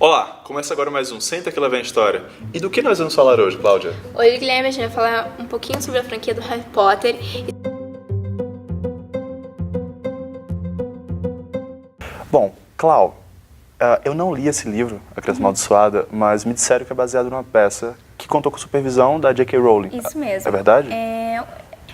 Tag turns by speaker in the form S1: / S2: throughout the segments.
S1: Olá, começa agora mais um Senta que lá vem a história. E do que nós vamos falar hoje, Cláudia?
S2: Oi, Guilherme, a gente vai falar um pouquinho sobre a franquia do Harry Potter.
S1: Bom, Clau, eu não li esse livro, A Criança Amaldiçoada, mas me disseram que é baseado numa peça que contou com a supervisão da J.K. Rowling.
S2: Isso mesmo.
S1: É verdade?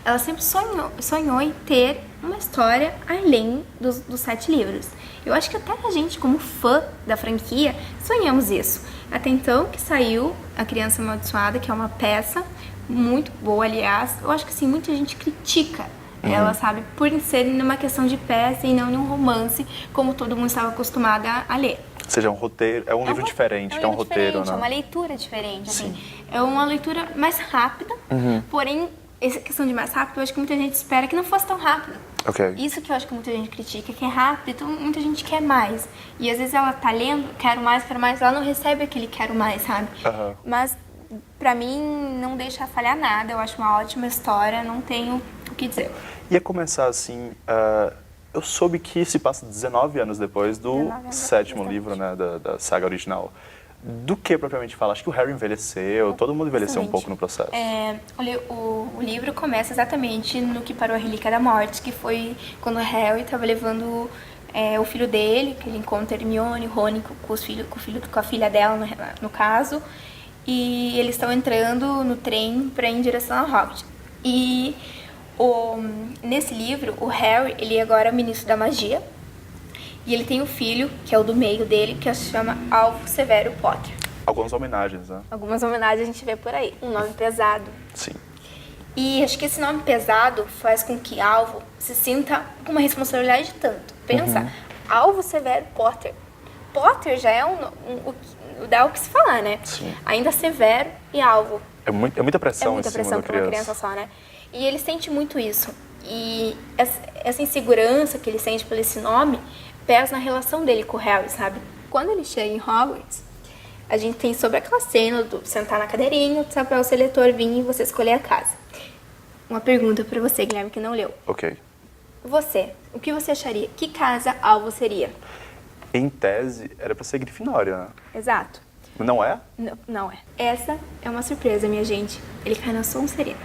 S2: Ela sempre sonhou em ter uma história além dos 7 livros. Eu acho que até a gente, como fã da franquia, sonhamos isso. Até então que saiu A Criança Amaldiçoada, que é uma peça muito boa, aliás. Eu acho que assim, muita gente critica ela, sabe, por ser numa questão de peça e não em um romance, como todo mundo estava acostumado a ler.
S1: Ou seja, é um roteiro, é um livro diferente, que é um roteiro, né?
S2: É uma leitura diferente, assim. É uma leitura mais rápida, porém, essa questão de mais rápido, eu acho que muita gente espera que não fosse tão rápida.
S1: Ok.
S2: Isso que eu acho que muita gente critica, que é rápido, então muita gente quer mais. E às vezes ela tá lendo, quero mais, ela não recebe aquele quero mais, sabe? Mas pra mim não deixa falhar nada, eu acho uma ótima história, não tenho o que dizer.
S1: Ia começar assim, eu soube que se passa 19 anos depois do
S2: 19 anos,
S1: sétimo
S2: exatamente.
S1: livro, né, da saga original. Do que propriamente fala? Acho que o Harry envelheceu, todo mundo envelheceu um pouco no processo.
S2: O livro começa exatamente no que parou a Relíquia da Morte, que foi quando o Harry estava levando o filho dele, que ele encontra Hermione, Rony com a filha dela, no caso, e eles estão entrando no trem para ir em direção a Hogwarts. E nesse livro, o Harry, ele agora é ministro da magia, e ele tem um filho, que é o do meio dele, que se chama Alvo Severo Potter.
S1: Algumas homenagens, né?
S2: Algumas homenagens a gente vê por aí. Um nome pesado.
S1: Sim.
S2: E acho que esse nome pesado faz com que Alvo se sinta com uma responsabilidade de tanto. Pensa, Alvo Severo Potter. Potter já é dá o que se falar, né?
S1: Sim.
S2: Ainda Severo e Alvo.
S1: É muita pressão,
S2: É muita pressão para uma criança só, né? E ele sente muito isso. E essa insegurança que ele sente por esse nome pesa na relação dele com o Harry, sabe? Quando ele chega em Hogwarts, a gente tem sobre aquela cena do sentar na cadeirinha, o papel seletor vir e você escolher a casa. Uma pergunta pra você, Guilherme, que não leu.
S1: Ok.
S2: Você, o que você acharia? Que casa Alvo seria?
S1: Em tese, era pra ser Grifinória, né?
S2: Exato.
S1: Não é?
S2: Não é. Essa é uma surpresa, minha gente. Ele cai na Sonserina.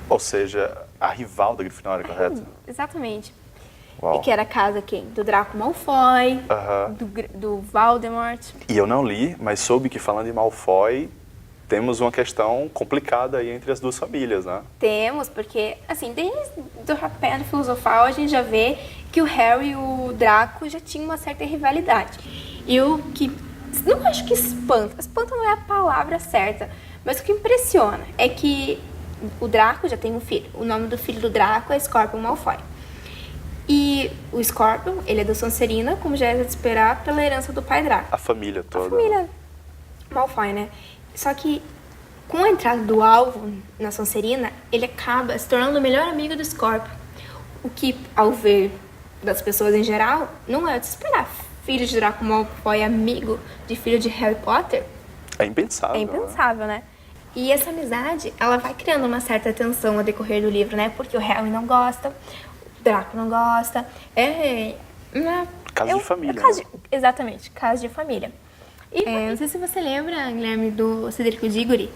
S1: Ou seja, a rival da Grifinória, correto?
S2: Exatamente.
S1: Uau.
S2: E que era a casa quem? Do Draco Malfoy, do Voldemort.
S1: E eu não li, mas soube que falando em Malfoy, temos uma questão complicada aí entre as duas famílias, né?
S2: Temos, porque, assim, desde a Pedra Filosofal a gente já vê que o Harry e o Draco já tinham uma certa rivalidade. E o que, não acho que espanta não é a palavra certa, mas o que impressiona é que o Draco já tem um filho. O nome do filho do Draco é Scorpion Malfoy. E o Scorpion, ele é da Sonserina, como já era de esperar, pela herança do pai Draco.
S1: A família toda.
S2: A família Malfoy, né? Só que com a entrada do Alvo na Sonserina, ele acaba se tornando o melhor amigo do Scorpion. O que, ao ver das pessoas em geral, não é de se esperar. Filho de Draco Malfoy, amigo de filho de Harry Potter.
S1: É impensável.
S2: É impensável, né? E essa amizade, ela vai criando uma certa tensão ao decorrer do livro, né? Porque o Harry não gosta, o Draco não gosta.
S1: Casa de família.
S2: Exatamente, casa de família. E não sei se você lembra, Guilherme, do Cedrico Diggory.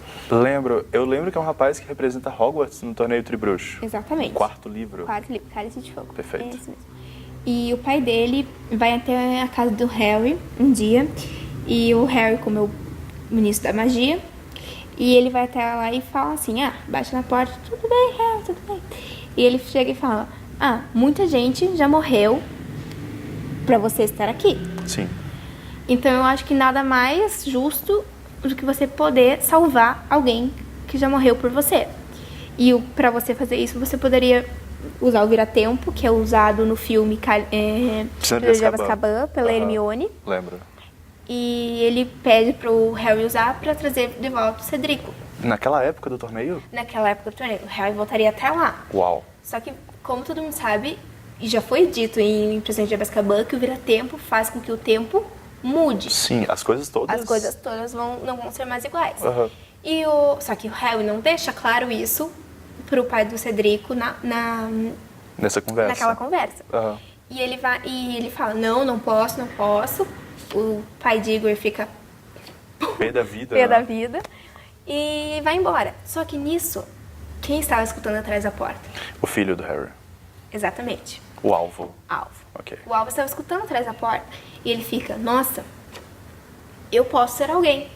S1: Eu lembro que é um rapaz que representa Hogwarts no torneio Tribruxo.
S2: Exatamente.
S1: Quarto livro.
S2: Cálice de Fogo.
S1: Perfeito.
S2: É esse mesmo. E o pai dele vai até a casa do Harry um dia, e o Harry, como é o ministro da magia, e ele vai até lá e fala assim, bate na porta, tudo bem, Harry, tudo bem. E ele chega e fala, muita gente já morreu pra você estar aqui.
S1: Sim.
S2: Então eu acho que nada mais justo do que você poder salvar alguém que já morreu por você. E pra você fazer isso, você poderia usar o vira-tempo, que é usado no filme
S1: Prisioneiro de
S2: Azkaban, pela Hermione.
S1: Lembro.
S2: E ele pede pro Harry usar pra trazer de volta o Cedrico.
S1: Naquela época do torneio?
S2: Naquela época do torneio. O Harry voltaria até lá.
S1: Uau.
S2: Só que, como todo mundo sabe, e já foi dito em Prisioneiro de Azkaban, que o vira-tempo faz com que o tempo mude.
S1: Sim, as coisas todas...
S2: As coisas todas não vão ser mais iguais. Só que o Harry não deixa claro isso pro pai do Cedrico
S1: Nessa conversa.
S2: naquela conversa. E ele fala, não posso. O pai de Igor fica
S1: Pé da vida.
S2: Pé da
S1: né?
S2: vida. E vai embora. Só que nisso, quem estava escutando atrás da porta?
S1: O filho do Harry.
S2: Exatamente.
S1: O alvo.
S2: Alvo.
S1: Ok.
S2: O Alvo estava escutando atrás da porta. E ele fica, nossa, eu posso ser alguém.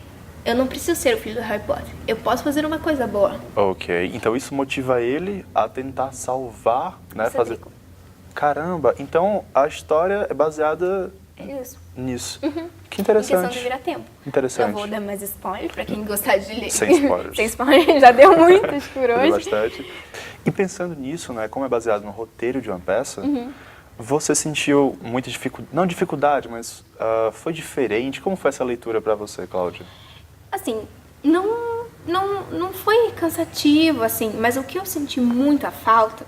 S2: Eu não preciso ser o filho do Harry Potter. Eu posso fazer uma coisa boa.
S1: Ok. Então isso motiva ele a tentar salvar, né?
S2: Cedrico.
S1: Caramba, então a história é baseada
S2: É isso.
S1: nisso. Que
S2: Em questão
S1: interessante.
S2: de virar tempo.
S1: Interessante.
S2: Eu vou dar mais spoiler pra quem gostar de ler.
S1: Sem spoilers.
S2: Sem spoiler, já deu muitos por
S1: Deu
S2: hoje.
S1: bastante. E pensando nisso, né, como é baseado no roteiro de uma peça,
S2: Uhum.
S1: você sentiu muita dificuldade, não dificuldade, mas foi diferente? Como foi essa leitura para você, Cláudia?
S2: Assim, não foi cansativo, assim, mas o que eu senti muita falta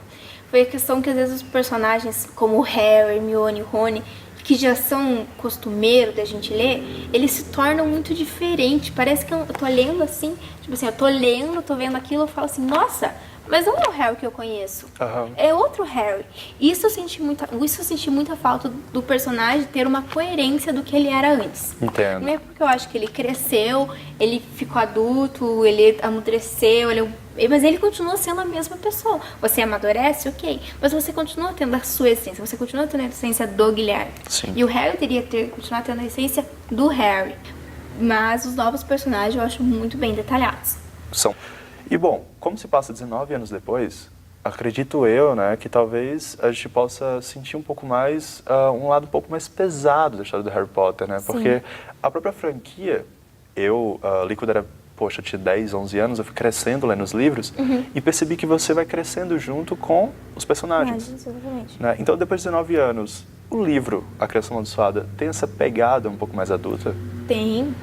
S2: foi a questão que às vezes os personagens, como o Harry, Hermione e Rony, que já são costumeiro da gente ler, eles se tornam muito diferentes. Parece que eu tô lendo assim, tipo assim, eu tô lendo, tô vendo aquilo, eu falo assim, nossa, mas não é o Harry que eu conheço.
S1: Aham.
S2: É outro Harry. Isso eu senti muita falta do personagem ter uma coerência do que ele era antes.
S1: Entendo.
S2: Não é porque eu acho que ele cresceu, ele ficou adulto, ele amadureceu, mas ele continua sendo a mesma pessoa. Você amadurece, ok, mas você continua tendo a sua essência, você continua tendo a essência do Guilherme.
S1: Sim.
S2: E o Harry teria que continuar tendo a essência do Harry. Mas os novos personagens eu acho muito bem detalhados.
S1: São. E bom, como se passa 19 anos depois, acredito eu, né, que talvez a gente possa sentir um pouco mais, um lado um pouco mais pesado da história do Harry Potter, né?
S2: Sim.
S1: Porque a própria franquia, eu li quando era, poxa, eu tinha 10, 11 anos, eu fui crescendo lendo os livros e percebi que você vai crescendo junto com os personagens.
S2: Exatamente.
S1: Né? Então, depois de 19 anos, o livro A Criança Amaldiçoada tem essa pegada um pouco mais adulta?
S2: Tem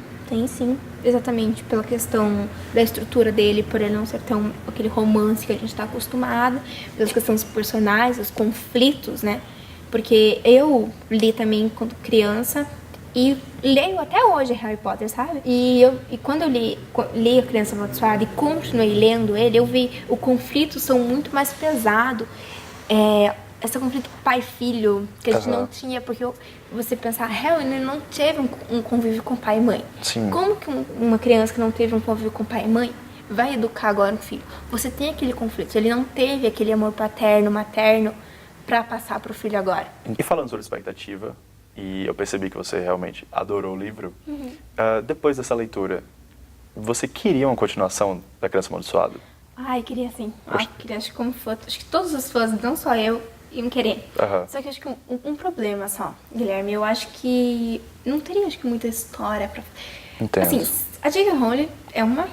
S2: sim, exatamente pela questão da estrutura dele, por ele não ser tão aquele romance que a gente está acostumado, pela questão dos personagens, os conflitos, né? Porque eu li também quando criança e leio até hoje Harry Potter, sabe? E quando eu li A Criança Amaldiçoada e continuei lendo ele, eu vi o conflito são muito mais pesado. Esse conflito pai-filho que a gente não tinha, porque você pensar, Harry não teve um convívio com pai e mãe.
S1: Sim.
S2: Como que uma criança que não teve um convívio com pai e mãe vai educar agora um filho? Você tem aquele conflito, ele não teve aquele amor paterno, materno para passar pro filho agora.
S1: E falando sobre expectativa, e eu percebi que você realmente adorou o livro, depois dessa leitura, você queria uma continuação da Criança Amaldiçoada?
S2: Ai, queria sim. Queria, acho que como fã, acho que todos os fãs, não só eu, iam querer. Só que acho que um problema só, Guilherme, eu acho que não teria acho que muita história pra...
S1: Entendo.
S2: Assim, a J.K. Rowling é uma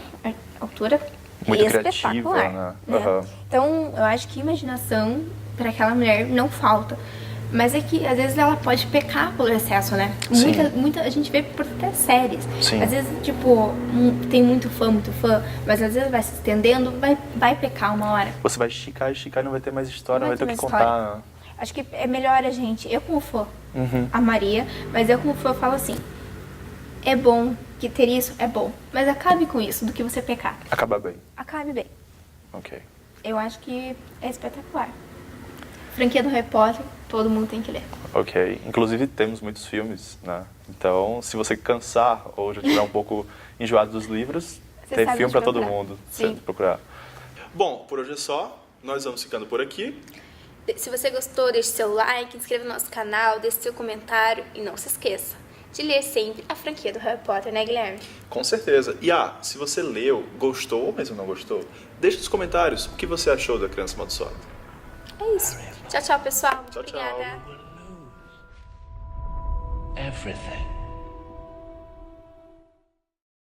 S2: autora
S1: muito
S2: espetacular,
S1: criativa,
S2: né? Então, eu acho que imaginação para aquela mulher não falta. Mas é que, às vezes, ela pode pecar pelo excesso, né?
S1: Sim.
S2: Muita a gente vê por até séries.
S1: Sim.
S2: Às vezes, tipo, tem muito fã, mas às vezes vai se estendendo, vai pecar uma hora.
S1: Você vai esticar e não vai ter mais história, não vai ter o que
S2: mais
S1: contar.
S2: Acho que é melhor a gente, eu como fã, a Maria, mas eu como fã, eu falo assim, é bom que ter isso, é bom, mas acabe com isso, do que você pecar.
S1: Acabar bem.
S2: Acabe bem.
S1: Ok.
S2: Eu acho que é espetacular. Franquia do Harry Potter, todo mundo tem que ler.
S1: Ok. Inclusive, temos muitos filmes, né? Então, se você cansar ou já estiver um pouco enjoado dos livros,
S2: Você
S1: tem
S2: sabe
S1: filme
S2: onde
S1: para todo
S2: procurar.
S1: mundo.
S2: Sim.
S1: Sempre procurar. Bom, por hoje é só. Nós vamos ficando por aqui.
S2: Se você gostou, deixe seu like, inscreva no nosso canal, deixe seu comentário e não se esqueça de ler sempre a franquia do Harry Potter, né, Guilherme?
S1: Com certeza. E se você leu, gostou ou mesmo não gostou, deixe nos comentários o que você achou da Criança Amaldiçoada.
S2: É isso. Tchau, tchau, pessoal.
S1: Tchau, tchau.
S2: Obrigada.
S3: Everything.